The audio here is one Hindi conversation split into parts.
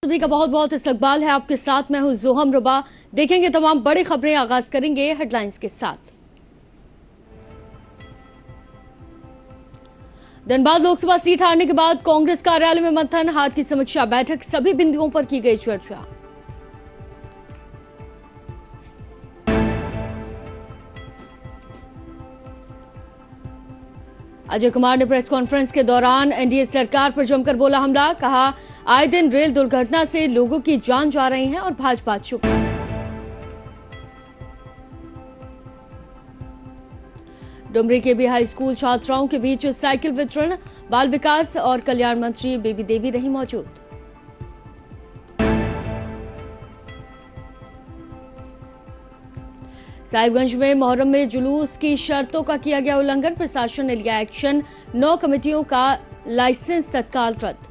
सभी का बहुत बहुत इस्तकबाल है। आपके साथ मैं हूं जोहम रुबा। देखेंगे तमाम बड़ी खबरें। आगाज करेंगे हेडलाइंस के साथ। धनबाद लोकसभा सीट हारने के बाद कांग्रेस कार्यालय में मंथन, हार की समीक्षा बैठक, सभी बिंदुओं पर की गई चर्चा। अजय कुमार ने प्रेस कॉन्फ्रेंस के दौरान एनडीए सरकार पर जमकर बोला हमला, कहा आए दिन रेल दुर्घटना से लोगों की जान जा रही है और भाजपा चुप। डुमरी के भी हाई स्कूल छात्राओं के बीच साइकिल वितरण, बाल विकास और कल्याण मंत्री बेबी देवी रही मौजूद। साहिबगंज में मोहर्रम में जुलूस की शर्तों का किया गया उल्लंघन, प्रशासन ने लिया एक्शन, 9 कमेटियों का लाइसेंस तत्काल रद्द।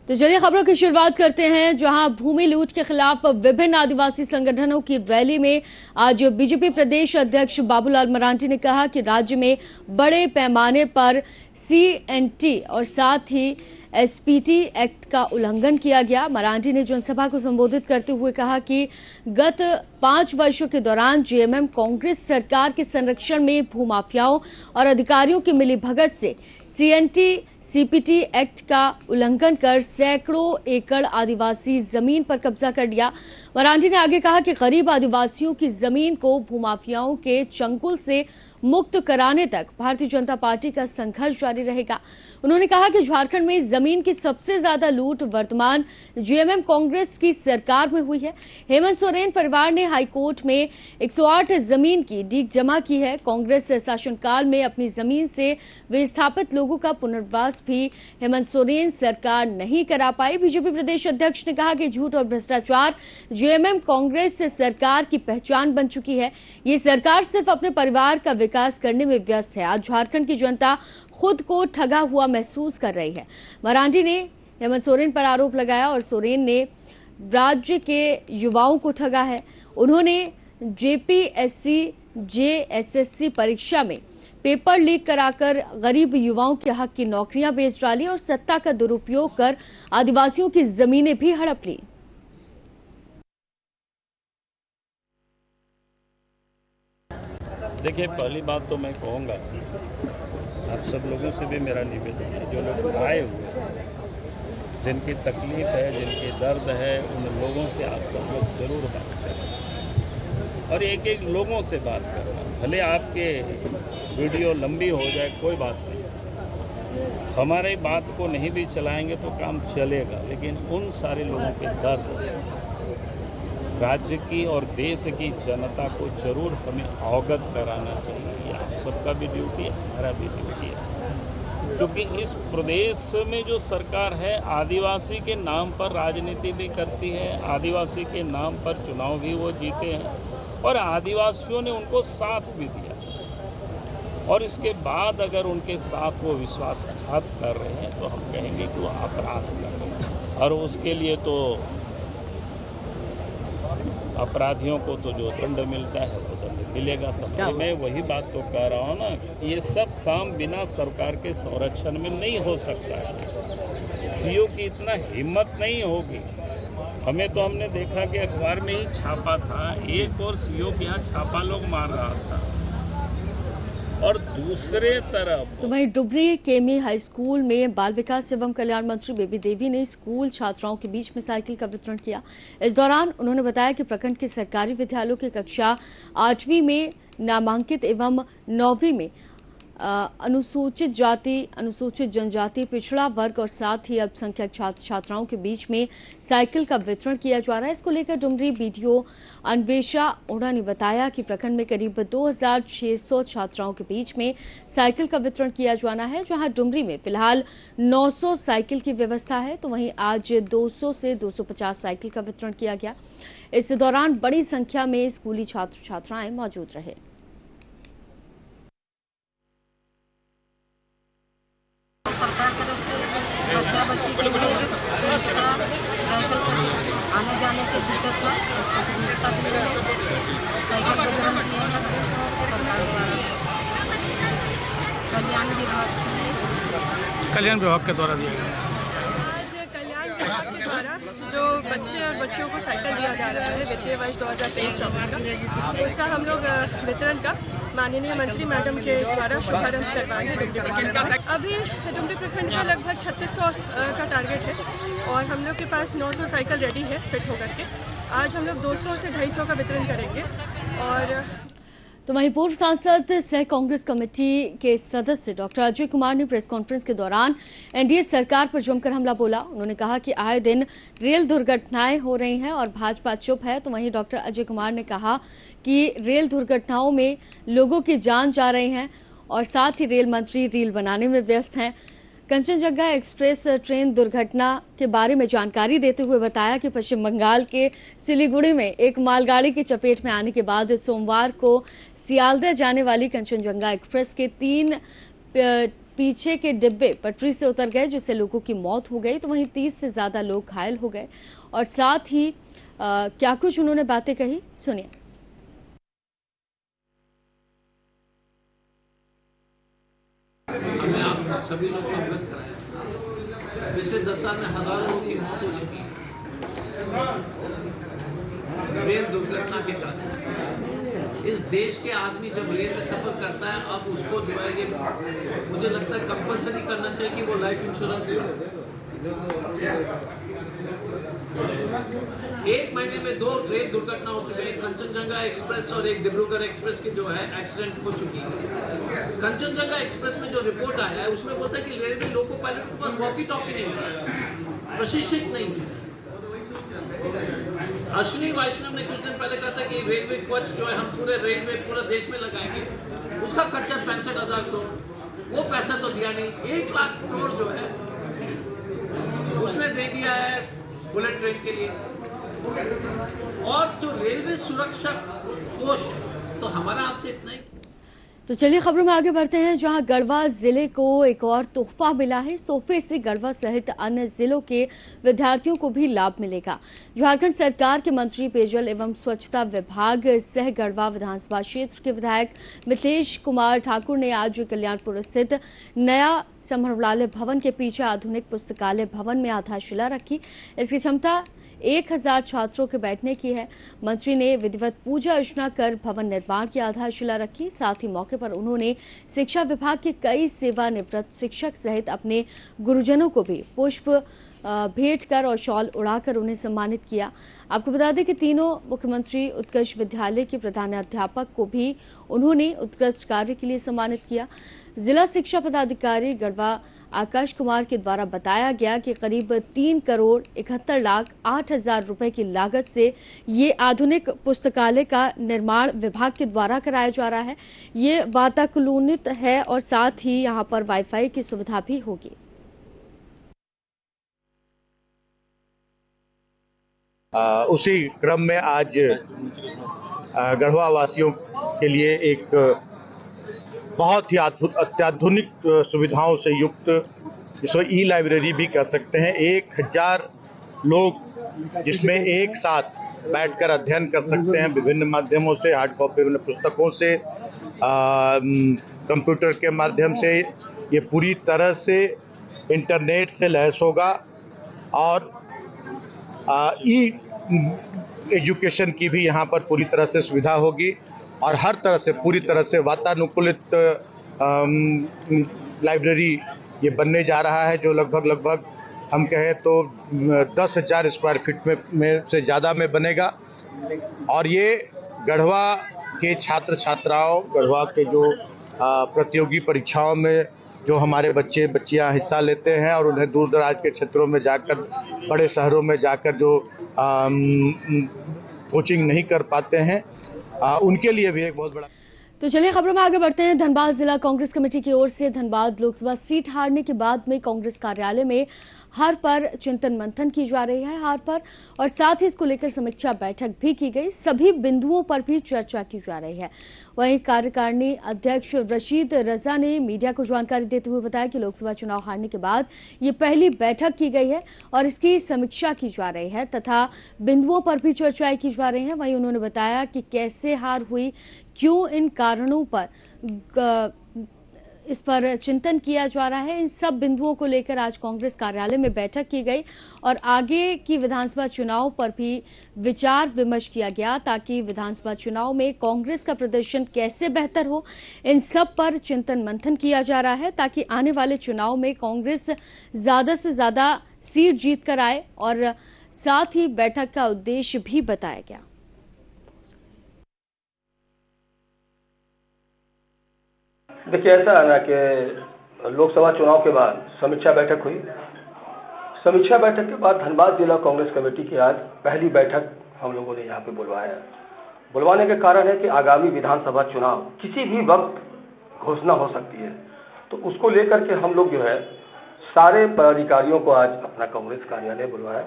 तो चलिए खबरों की शुरुआत करते हैं, जहां भूमि लूट के खिलाफ विभिन्न आदिवासी संगठनों की रैली में आज बीजेपी प्रदेश अध्यक्ष बाबूलाल मरांडी ने कहा कि राज्य में बड़े पैमाने पर सीएनटी और साथ ही एसपीटी एक्ट का उल्लंघन किया गया। मरांडी ने जनसभा को संबोधित करते हुए कहा कि गत 5 वर्षों के दौरान जेएमएम कांग्रेस सरकार के संरक्षण में भूमाफियाओं और अधिकारियों की मिलीभगत से सीएनटी सीपीटी एक्ट का उल्लंघन कर सैकड़ों एकड़ आदिवासी जमीन पर कब्जा कर लिया। मरांडी ने आगे कहा कि गरीब आदिवासियों की जमीन को भूमाफियाओं के चंगुल से मुक्त कराने तक भारतीय जनता पार्टी का संघर्ष जारी रहेगा। उन्होंने कहा कि झारखंड में जमीन की सबसे ज्यादा लूट वर्तमान जेएमएम कांग्रेस की सरकार में हुई है। हेमंत सोरेन परिवार ने हाईकोर्ट में 108 जमीन की डीक जमा की है। कांग्रेस शासनकाल में अपनी जमीन से विस्थापित लोगों का पुनर्वास भी हेमंत सोरेन सरकार नहीं करा पाई। बीजेपी प्रदेश अध्यक्ष ने कहा कि झूठ और भ्रष्टाचार जेएमएम कांग्रेस सरकार की पहचान बन चुकी है। ये सरकार सिर्फ अपने परिवार का विकास करने में व्यस्त है। आज झारखंड की जनता खुद को ठगा हुआ महसूस कर रही है। मरांडी ने हेमंत सोरेन पर आरोप लगाया और सोरेन ने राज्य के युवाओं को ठगा है। उन्होंने जेपीएससी जेएसएससी परीक्षा में पेपर लीक कराकर गरीब युवाओं के हक की नौकरियां बेच डाली और सत्ता का दुरुपयोग कर आदिवासियों की जमीनें भी हड़प ली। देखिए, पहली बात तो मैं कहूँगा, आप सब लोगों से भी मेरा निवेदन है, जो लोग आए हुए हैं, जिनकी तकलीफ है, जिनकी दर्द है, उन लोगों से आप सब लोग ज़रूर बात करें और एक एक लोगों से बात करना। भले आपके वीडियो लंबी हो जाए, कोई बात नहीं, हमारे बात को नहीं भी चलाएंगे तो काम चलेगा, लेकिन उन सारे लोगों के दर्द राज्य की और देश की जनता को जरूर हमें अवगत कराना चाहिए। ये आप सबका भी ड्यूटी है, हमारा भी ड्यूटी है, क्योंकि इस प्रदेश में जो सरकार है आदिवासी के नाम पर राजनीति भी करती है, आदिवासी के नाम पर चुनाव भी वो जीते हैं और आदिवासियों ने उनको साथ भी दिया। और इसके बाद अगर उनके साथ वो विश्वासघात कर रहे हैं तो हम कहेंगे कि वो अपराध कर रहे हैं और उसके लिए तो अपराधियों को तो जो दंड मिलता है वो दंड मिलेगा सब। मैं वही बात तो कह रहा हूँ ना, ये सब काम बिना सरकार के संरक्षण में नहीं हो सकता है। सीओ की इतना हिम्मत नहीं होगी। हमने देखा कि अखबार में ही छापा था, एक और सीओ के यहाँ छापा लोग मार रहा था और दूसरे तरफ तो वहीं डुमरी केमी हाई स्कूल में बाल विकास एवं कल्याण मंत्री बेबी देवी ने स्कूल छात्राओं के बीच में साइकिल का वितरण किया। इस दौरान उन्होंने बताया कि प्रखंड के सरकारी विद्यालयों की कक्षा 8वीं में नामांकित एवं 9वीं में अनुसूचित जाति, अनुसूचित जनजाति, पिछड़ा वर्ग और साथ ही अल्पसंख्यक छात्र छात्राओं के बीच में साइकिल का वितरण किया जा रहा है। इसको लेकर डुमरी बीडीओ अन्वेषा ओढ़ा ने बताया कि प्रखंड में करीब 2600 छात्राओं के बीच में साइकिल का वितरण किया जाना है, जहां डुमरी में फिलहाल 900 साइकिल की व्यवस्था है, तो वहीं आज 200 से 250 साइकिल का वितरण किया गया। इस दौरान बड़ी संख्या में स्कूली छात्र छात्राएं मौजूद रहे। सरकार तरफ से बच्चा बच्ची के लिए सुविधा साइकिल पर आने जाने की दिक्कत है, उसको सुविधा के लिए साइकिल का वितरण किया है सरकार द्वारा। कल्याण विभाग के लिए कल्याण विभाग के द्वारा दिया गया। आज कल्याण विभाग के द्वारा जो बच्चे और बच्चियों को साइकिल दिया जा रहा है वित्तीय वर्ष 2023-24 का, उसका हम लोग वितरण का माननीय मंत्री मैडम के द्वारा शुभारंभ करवाएंगे। अभी डुमरी प्रखंड का लगभग 3600 का टारगेट है और हम लोग के पास 900 साइकिल रेडी है फिट होकर के। आज हम लोग 200 से 250 का वितरण करेंगे। और तो वहीं पूर्व सांसद सह कांग्रेस कमेटी के सदस्य डॉक्टर अजय कुमार ने प्रेस कॉन्फ्रेंस के दौरान एनडीए सरकार पर जमकर हमला बोला। उन्होंने कहा कि आए दिन रेल दुर्घटनाएं हो रही हैं और भाजपा चुप है। तो वहीं डॉक्टर अजय कुमार ने कहा कि रेल दुर्घटनाओं में लोगों की जान जा रही है और साथ ही रेल मंत्री रील बनाने में व्यस्त हैं। कंचनजंगा एक्सप्रेस ट्रेन दुर्घटना के बारे में जानकारी देते हुए बताया कि पश्चिम बंगाल के सिलीगुड़ी में एक मालगाड़ी की चपेट में आने के बाद सोमवार को सियालदह जाने वाली कंचनजंगा एक्सप्रेस के 3 पीछे के डिब्बे पटरी से उतर गए, जिससे लोगों की मौत हो गई। तो वहीं 30 से ज्यादा लोग घायल हो गए और साथ ही क्या कुछ उन्होंने बातें कही, सुनिए। हमने आप सभी लोग को अवगत कराया। पिछले 10 साल में हजारों लोगों की मौत हो चुकी है रेल दुर्घटना के कारण। इस देश के आदमी जब रेल में सफर करता है, अब उसको जो है ये मुझे लगता है कंपलसरी करना चाहिए कि वो लाइफ इंश्योरेंस ले। 1 महीने में 2 रेल दुर्घटना हो चुकी है। कंचनजंगा एक्सप्रेस और एक डिब्रूगढ़ एक्सप्रेस की जो है एक्सीडेंट हो चुकी है। कंचनजंगा एक्सप्रेस में जो रिपोर्ट आया है उसमें बोलता है कि रेलवे लोको पायलट के पास वॉकी टॉकी नहीं है, प्रशिक्षित नहीं है। अश्विनी वैष्णव ने कुछ दिन पहले कहा था कि रेलवे कवच जो है हम पूरे देश में लगाएंगे, उसका खर्चा 65,000 करोड़। वो पैसा तो दिया नहीं। 1 लाख करोड़ जो है उसने दे दिया है बुलेट ट्रेन के लिए। और जो रेलवे सुरक्षा कोष है, तो हमारा आपसे इतना ही। तो चलिए खबरों में आगे बढ़ते हैं, जहां गढ़वा जिले को एक और तोहफा मिला है। इस तोहफे से गढ़वा सहित अन्य जिलों के विद्यार्थियों को भी लाभ मिलेगा। झारखंड सरकार के मंत्री पेयजल एवं स्वच्छता विभाग सह गढ़वा विधानसभा क्षेत्र के विधायक मिथिलेश कुमार ठाकुर ने आज कल्याणपुर स्थित नया समरवालय भवन के पीछे आधुनिक पुस्तकालय भवन में आधारशिला रखी। इसकी क्षमता 1000 छात्रों के बैठने की है। मंत्री ने विधिवत पूजा अर्चना कर भवन निर्माण की आधारशिला रखी। साथ ही मौके पर उन्होंने शिक्षा विभाग के कई सेवानिवृत्त शिक्षक सहित अपने गुरुजनों को भी पुष्प भेंट कर और शॉल उड़ाकर उन्हें सम्मानित किया। आपको बता दें कि तीनों मुख्यमंत्री उत्कृष्ट विद्यालय के प्रधानाध्यापक को भी उन्होंने उत्कृष्ट कार्य के लिए सम्मानित किया। जिला शिक्षा पदाधिकारी गढ़वा आकाश कुमार के द्वारा बताया गया कि करीब 3,71,08,000 रुपए की लागत से ये आधुनिक पुस्तकालय का निर्माण विभाग के द्वारा कराया जा रहा है। ये वातानुकूलित है और साथ ही यहाँ पर वाईफाई की सुविधा भी होगी। उसी क्रम में आज गढ़वा वासियों के लिए एक बहुत ही अत्याधुनिक सुविधाओं से युक्त, जिसको ई लाइब्रेरी भी कह सकते हैं, 1000 लोग जिसमें एक साथ बैठकर अध्ययन कर सकते हैं विभिन्न माध्यमों से, हार्ड कॉपी विभिन्न पुस्तकों से, कंप्यूटर के माध्यम से। ये पूरी तरह से इंटरनेट से लैस होगा और ई एजुकेशन की भी यहाँ पर पूरी तरह से सुविधा होगी और हर तरह से पूरी तरह से वातानुकूलित लाइब्रेरी ये बनने जा रहा है, जो लगभग हम कहें तो 10,000 स्क्वायर फीट में से ज़्यादा में बनेगा। और ये गढ़वा के छात्र छात्राओं, गढ़वा के जो प्रतियोगी परीक्षाओं में जो हमारे बच्चे बच्चियां हिस्सा लेते हैं और उन्हें दूर दराज के क्षेत्रों में जाकर, बड़े शहरों में जाकर जो कोचिंग नहीं कर पाते हैं, उनके लिए भी एक बहुत बड़ा। तो चलिए खबरों में आगे बढ़ते हैं। धनबाद जिला कांग्रेस कमेटी की ओर से धनबाद लोकसभा सीट हारने के बाद में कांग्रेस कार्यालय में हार पर चिंतन मंथन की जा रही है, हार पर, और साथ ही इसको लेकर समीक्षा बैठक भी की गई। सभी बिंदुओं पर भी चर्चा की जा रही है। वहीं कार्यकारिणी अध्यक्ष रशीद रजा ने मीडिया को जानकारी देते हुए बताया कि लोकसभा चुनाव हारने के बाद ये पहली बैठक की गई है और इसकी समीक्षा की जा रही है तथा बिंदुओं पर भी चर्चाएं की जा रही हैं। वहीं उन्होंने बताया कि कैसे हार हुई, क्यों, इन कारणों पर इस पर चिंतन किया जा रहा है। इन सब बिंदुओं को लेकर आज कांग्रेस कार्यालय में बैठक की गई और आगे की विधानसभा चुनाव पर भी विचार विमर्श किया गया, ताकि विधानसभा चुनाव में कांग्रेस का प्रदर्शन कैसे बेहतर हो, इन सब पर चिंतन मंथन किया जा रहा है, ताकि आने वाले चुनाव में कांग्रेस ज्यादा से ज्यादा सीट जीत कर आए। और साथ ही बैठक का उद्देश्य भी बताया गया। देखिए, ऐसा है ना कि लोकसभा चुनाव के बाद समीक्षा बैठक हुई। समीक्षा बैठक के बाद धनबाद जिला कांग्रेस कमेटी की आज पहली बैठक हम लोगों ने यहाँ पे बुलवाया। बुलवाने के कारण है कि आगामी विधानसभा चुनाव किसी भी वक्त घोषणा हो सकती है, तो उसको लेकर के हम लोग जो है सारे पदाधिकारियों को आज अपना कांग्रेस कार्यालय बुलवाया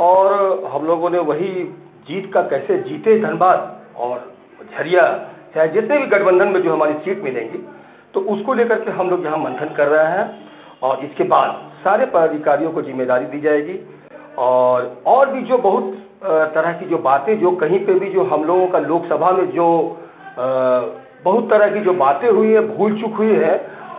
और हम लोगों ने वही जीत का कैसे जीते धनबाद और झरिया, चाहे जितने भी गठबंधन में जो हमारी सीट मिलेंगी, तो उसको लेकर के हम लोग यहाँ मंथन कर रहे हैं। और इसके बाद सारे पदाधिकारियों को जिम्मेदारी दी जाएगी और भी जो बहुत तरह की जो बातें, जो कहीं पे भी जो हम लोगों का लोकसभा में जो बहुत तरह की जो बातें हुई है, भूल चूक हुई है,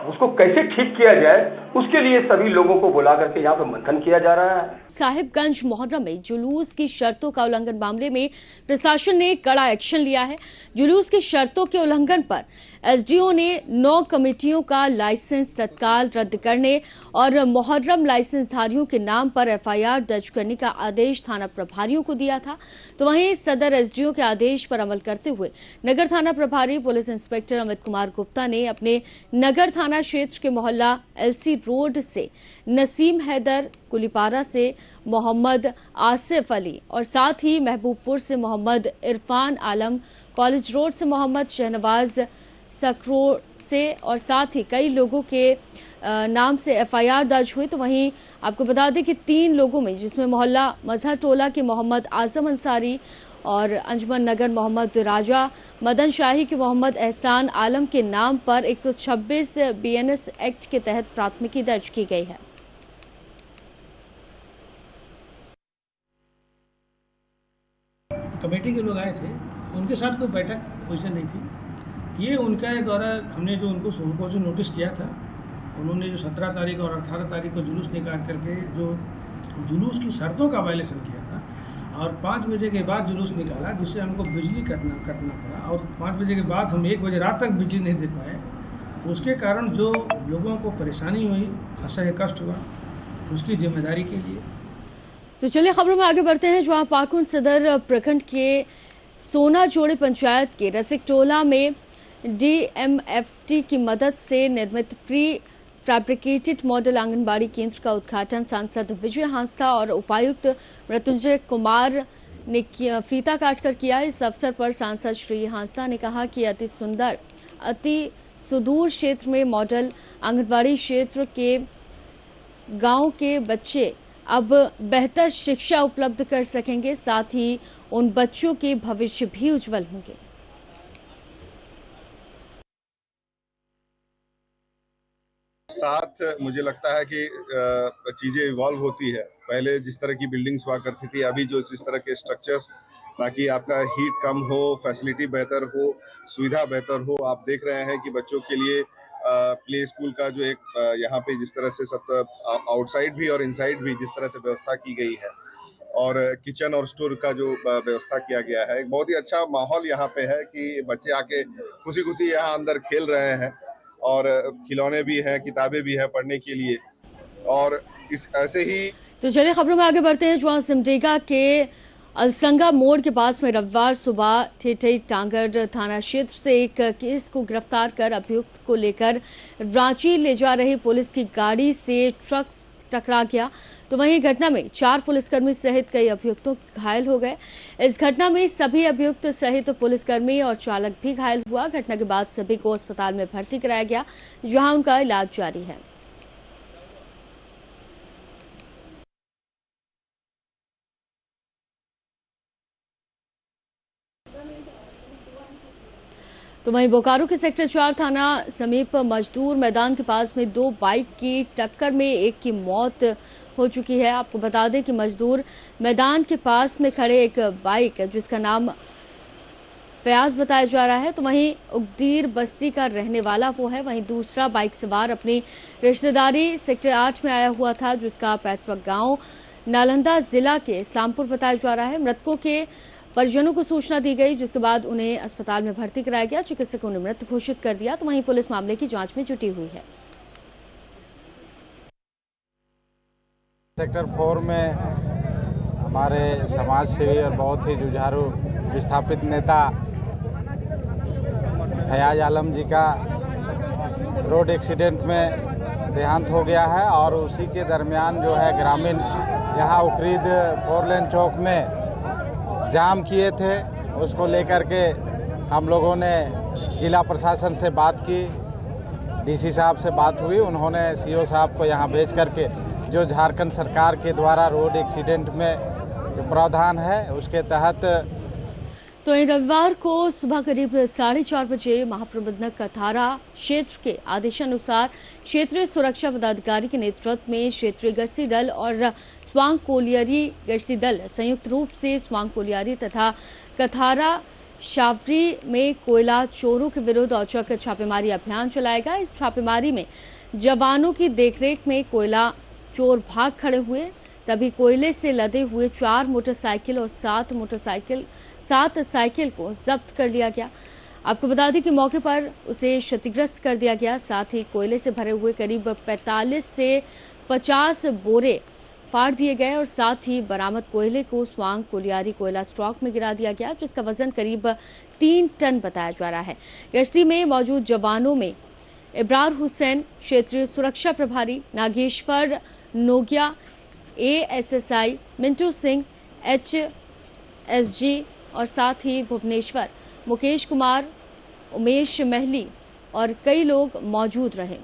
उसको कैसे ठीक किया जाए, उसके लिए सभी लोगों को बुला करके यहाँ पे मंथन किया जा रहा है। साहिबगंज मोहर्रम में जुलूस की शर्तों का उल्लंघन मामले में प्रशासन ने कड़ा एक्शन लिया है। जुलूस की शर्तों के उल्लंघन पर एसडीओ ने 9 कमेटियों का लाइसेंस तत्काल रद्द करने और मोहर्रम लाइसेंसधारियों के नाम पर एफआईआर दर्ज करने का आदेश थाना प्रभारियों को दिया था। तो वहीं सदर एसडीओ के आदेश पर अमल करते हुए नगर थाना प्रभारी पुलिस इंस्पेक्टर अमित कुमार गुप्ता ने अपने नगर थाना क्षेत्र के मोहल्ला एलसी रोड से नसीम हैदर, कुलीपारा से मोहम्मद आसिफ अली और साथ ही महबूबपुर से मोहम्मद इरफान आलम, कॉलेज रोड से मोहम्मद शहनवाज सकरोड़ से और साथ ही कई लोगों के नाम से एफआईआर दर्ज हुई। तो वहीं आपको बता दें कि 3 लोगों में, जिसमें मोहल्ला मजहर टोला के मोहम्मद आजम अंसारी और अंजमन नगर मोहम्मद राजा, मदन शाही के मोहम्मद एहसान आलम के नाम पर 126 बीएनएस एक्ट के तहत प्राथमिकी दर्ज की गई है। कमेटी के लोग आए थे, उनके साथ कोई बैठक पोजीशन नहीं थी। ये उनके द्वारा हमने जो उनको जो नोटिस किया था, उन्होंने जो 17 तारीख और 18 तारीख को जुलूस निकाल करके जो जुलूस की शर्तों का वायलेशन किया था और 5 बजे के बाद जुलूस निकाला, जिससे हमको बिजली कटना पड़ा और 5 बजे के बाद हम 1 बजे रात तक बिजली नहीं दे पाए। उसके कारण जो लोगों को परेशानी हुई, असह्य कष्ट हुआ, उसकी जिम्मेदारी के लिए। तो चलिए खबरों में आगे बढ़ते हैं, जहां पाकुंड सदर प्रखंड के सोना जोड़े पंचायत के रसिक टोला में डीएमएफटी की मदद से निर्मित प्री फैब्रिकेटेड मॉडल आंगनबाड़ी केंद्र का उद्घाटन सांसद विजय हांसदा और उपायुक्त मृत्युंजय कुमार ने फीता काटकर किया। इस अवसर पर सांसद श्री हांसदा ने कहा कि अति सुदूर क्षेत्र में मॉडल आंगनबाड़ी क्षेत्र के गांव के बच्चे अब बेहतर शिक्षा उपलब्ध कर सकेंगे, साथ ही उन बच्चों के भविष्य भी उज्जवल होंगे। साथ मुझे लगता है कि चीज़ें इवॉल्व होती है। पहले जिस तरह की बिल्डिंग्स हुआ करती थी, अभी जो इस तरह के स्ट्रक्चर्स, ताकि आपका हीट कम हो, फैसिलिटी बेहतर हो, सुविधा बेहतर हो। आप देख रहे हैं कि बच्चों के लिए प्ले स्कूल का जो एक यहाँ पे जिस तरह से सब आउटसाइड भी और इनसाइड भी जिस तरह से व्यवस्था की गई है और किचन और स्टोर का जो व्यवस्था किया गया है, एक बहुत ही अच्छा माहौल यहाँ पे है कि बच्चे आके खुशी खुशी यहाँ अंदर खेल रहे हैं और खिलौने भी हैं, किताबें भी हैं पढ़ने के लिए। और इस ऐसे ही तो चलिए खबरों में आगे बढ़ते हैं, जहां सिमडेगा के अलसंगा मोड़ के पास में रविवार सुबह ठेठई टांगर थाना क्षेत्र से एक केस को गिरफ्तार कर अभियुक्त को लेकर रांची ले जा रही पुलिस की गाड़ी से ट्रक टकरा गया। तो वहीं घटना में 4 पुलिसकर्मी सहित कई अभियुक्तों घायल हो गए। इस घटना में सभी अभियुक्त सहित पुलिसकर्मी और चालक भी घायल हुआ। घटना के बाद सभी को अस्पताल में भर्ती कराया गया, जहां उनका इलाज जारी है। तो वहीं बोकारो के सेक्टर 4 थाना समीप मजदूर मैदान के पास में 2 बाइक की टक्कर में एक की मौत हो चुकी है। आपको बता दें कि मजदूर मैदान के पास में खड़े एक बाइक जिसका नाम फयाज बताया जा रहा है। तो वहीं उगदीर बस्ती का रहने वाला वो है, वहीं दूसरा बाइक सवार अपनी रिश्तेदारी सेक्टर 8 में आया हुआ था, जिसका पैतृक गांव नालंदा जिला के इस्लामपुर बताया जा रहा है। मृतकों के परिजनों को सूचना दी गई, जिसके बाद उन्हें अस्पताल में भर्ती कराया गया। चिकित्सकों ने मृत घोषित कर दिया। तो वहीं पुलिस मामले की जांच में जुटी हुई है। सेक्टर 4 में हमारे समाज सेवी और बहुत ही जुझारू विस्थापित नेता फयाज आलम जी का रोड एक्सीडेंट में देहांत हो गया है और उसी के दरमियान जो है ग्रामीण यहाँ उखरीद 4 लेन चौक में जाम किए थे। उसको लेकर के हम लोगों ने जिला प्रशासन से बात की, डीसी साहब से बात हुई, उन्होंने सीओ साहब को यहाँ भेज करके जो झारखंड सरकार के द्वारा रोड एक्सीडेंट में जो प्रावधान है उसके तहत तो रविवार को सुबह करीब 4:30 बजे महाप्रबंधक कथारा क्षेत्र के आदेशानुसार क्षेत्रीय सुरक्षा पदाधिकारी के नेतृत्व में क्षेत्रीय गश्ती दल और स्वांग कोलियरी गश्ती दल संयुक्त रूप से स्वांग कोलियरी तथा कथारा शावरी में कोयला चोरों के विरुद्ध औचक छापेमारी अभियान चलाएगा। इस छापेमारी में जवानों की देखरेख में कोयला चोर भाग खड़े हुए, तभी कोयले से लदे हुए 4 मोटरसाइकिल और 7 साइकिल को जब्त कर लिया गया। आपको बता दें कि मौके पर उसे क्षतिग्रस्त कर दिया गया। साथ ही कोयले से भरे हुए करीब 45 से 50 बोरे फाड़ दिए गए और साथ ही बरामद कोयले को स्वांग कोलियारी कोयला स्टॉक में गिरा दिया गया, जिसका वजन करीब 3 टन बताया जा रहा है। गश्ती में मौजूद जवानों में इब्रार हुसैन क्षेत्रीय सुरक्षा प्रभारी, नागेश्वर नोगिया ASSI, मिंटू सिंह HSG और साथ ही भुवनेश्वर, मुकेश कुमार, उमेश महली और कई लोग मौजूद रहे।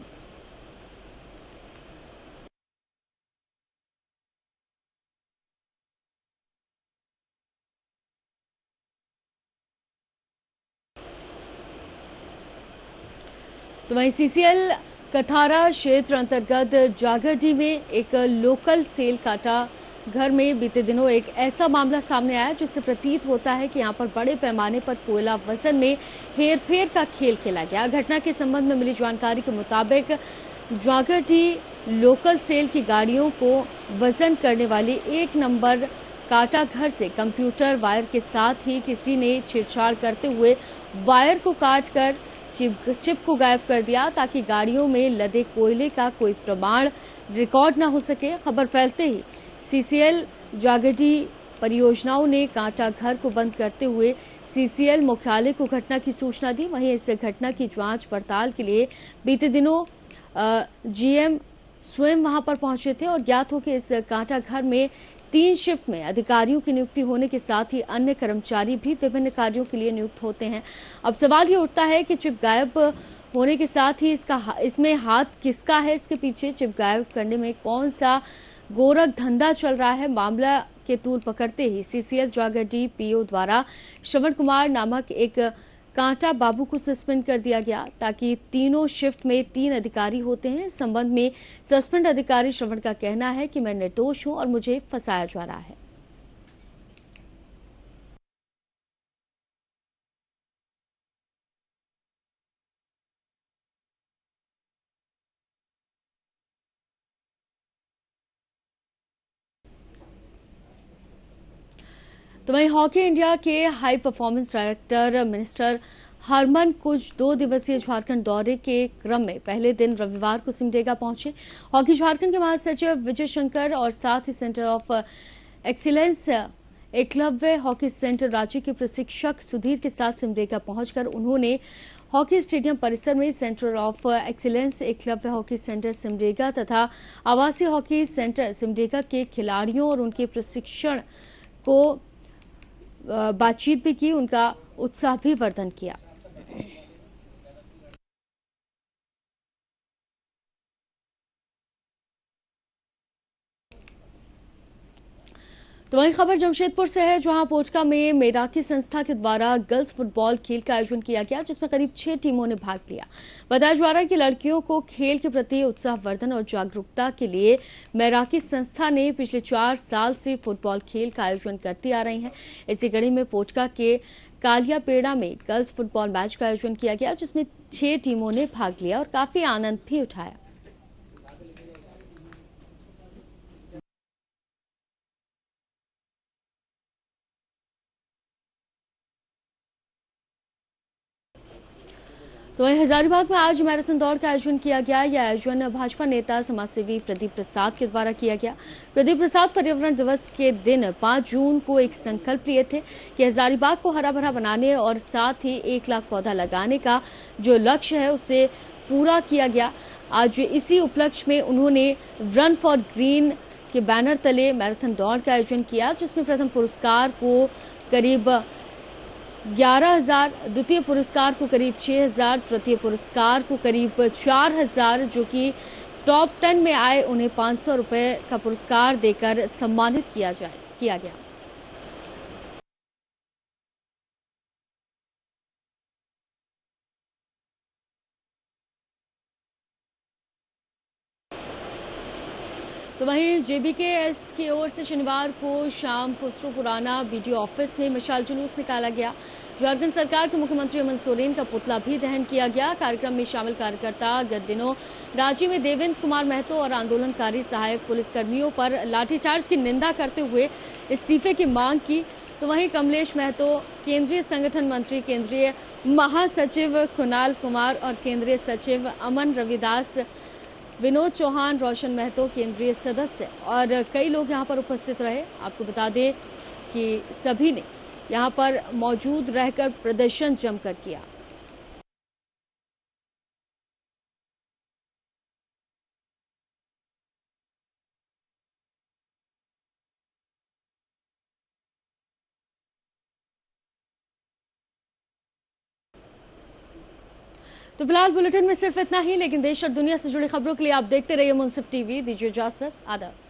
तो वहीं CCL कथारा क्षेत्र अंतर्गत जागरडी में एक लोकल सेल काटा घर में बीते दिनों एक ऐसा मामला सामने आया जिससे प्रतीत होता है कि यहां पर बड़े पैमाने पर कोयला वजन में हेरफेर का खेल खेला गया। घटना के संबंध में मिली जानकारी के मुताबिक जागरडी लोकल सेल की गाड़ियों को वजन करने वाली 1 नंबर काटा घर से कंप्यूटर वायर के साथ ही किसी ने छेड़छाड़ करते हुए वायर को काटकर चिप को गायब कर दिया, ताकि गाड़ियों में लदे कोयले का कोई प्रमाण रिकॉर्ड न हो सके। खबर फैलते ही CCL जागरडी परियोजनाओं ने कांटा घर को बंद करते हुए CCL मुख्यालय को घटना की सूचना दी। वहीं इस घटना की जांच पड़ताल के लिए बीते दिनों GM स्वयं वहां पर पहुंचे थे और ज्ञात हो कि इस कांटा घर में 3 शिफ्ट में अधिकारियों की नियुक्ति होने के साथ ही अन्य कर्मचारी भी विभिन्न कार्यों के लिए नियुक्त होते हैं। अब सवाल ये उठता है कि चिप गायब होने के साथ ही इसमें हाथ किसका है, इसके पीछे चिप गायब करने में कौन सा गोरख धंधा चल रहा है। मामला के तूल पकड़ते ही CCL जागरडी PO द्वारा श्रवण कुमार नामक एक कांटा बाबू को सस्पेंड कर दिया गया, ताकि तीनों शिफ्ट में 3 अधिकारी होते हैं। इस संबंध में सस्पेंड अधिकारी श्रवण का कहना है कि मैं निर्दोष हूं और मुझे फंसाया जा रहा है। तो वहीं हॉकी इंडिया के high performance director minister Harman कुछ 2 दिवसीय झारखंड दौरे के क्रम में पहले दिन रविवार को सिमडेगा पहुंचे। हॉकी झारखंड के महासचिव विजय शंकर और साथ ही centre of excellence Eklavya hockey centre Ranchi के प्रशिक्षक सुधीर के साथ सिमडेगा पहुंचकर उन्होंने हॉकी स्टेडियम परिसर में centre of excellence Eklavya hockey centre Simdega तथा आवासीय हॉकी सेंटर सिमडेगा के खिलाड़ियों और उनके प्रशिक्षण को बातचीत भी की, उनका उत्साह भी वर्धन किया। तो वही खबर जमशेदपुर से है, जहां पोटका में मेराकी संस्था के द्वारा गर्ल्स फुटबॉल खेल का आयोजन किया गया, जिसमें करीब 6 टीमों ने भाग लिया। बताया जा रहा है कि लड़कियों को खेल के प्रति उत्साहवर्धन और जागरूकता के लिए मेराकी संस्था ने पिछले 4 साल से फुटबॉल खेल का आयोजन करती आ रही है। इसी कड़ी में पोटका के कालियापेड़ा में गर्ल्स फुटबॉल मैच का आयोजन किया गया, जिसमें 6 टीमों ने भाग लिया और काफी आनंद भी उठाया। तो वहीं हजारीबाग में आज मैराथन दौड़ का आयोजन किया गया। यह आयोजन भाजपा नेता समाजसेवी प्रदीप प्रसाद के द्वारा किया गया। प्रदीप प्रसाद पर्यावरण दिवस के दिन 5 जून को एक संकल्प लिए थे कि हजारीबाग को हरा भरा बनाने और साथ ही 1 लाख पौधा लगाने का जो लक्ष्य है उसे पूरा किया गया। आज इसी उपलक्ष्य में उन्होंने रन फॉर ग्रीन के बैनर तले मैराथन दौड़ का आयोजन किया, जिसमें प्रथम पुरस्कार को करीब 11,000, द्वितीय पुरस्कार को करीब 6,000, तृतीय पुरस्कार को करीब 4,000, जो कि टॉप 10 में आए उन्हें 500 रुपए का पुरस्कार देकर सम्मानित किया गया। तो वहीं जेबीकेएस की ओर से शनिवार को शाम खुसरो पुराना बीडीओ ऑफिस में मशाल जुलूस निकाला गया। झारखंड सरकार के मुख्यमंत्री हेमंत सोरेन का पुतला भी दहन किया गया। कार्यक्रम में शामिल कार्यकर्ता गत दिनों राज्य में देवेंद्र कुमार महतो और आंदोलनकारी सहायक पुलिसकर्मियों पर लाठीचार्ज की निंदा करते हुए इस्तीफे की मांग की। तो वहीं कमलेश महतो, केंद्रीय संगठन मंत्री, केंद्रीय महासचिव कुणाल कुमार और केंद्रीय सचिव अमन रविदास, विनोद चौहान, रोशन महतो, केंद्रीय सदस्य और कई लोग यहां पर उपस्थित रहे। आपको बता दें कि सभी ने यहां पर मौजूद रहकर प्रदर्शन जमकर किया। तो फिलहाल बुलेटिन में सिर्फ इतना ही, लेकिन देश और दुनिया से जुड़ी खबरों के लिए आप देखते रहिए मुंसिफ टीवी। दीजिए इजाजत, आदाब।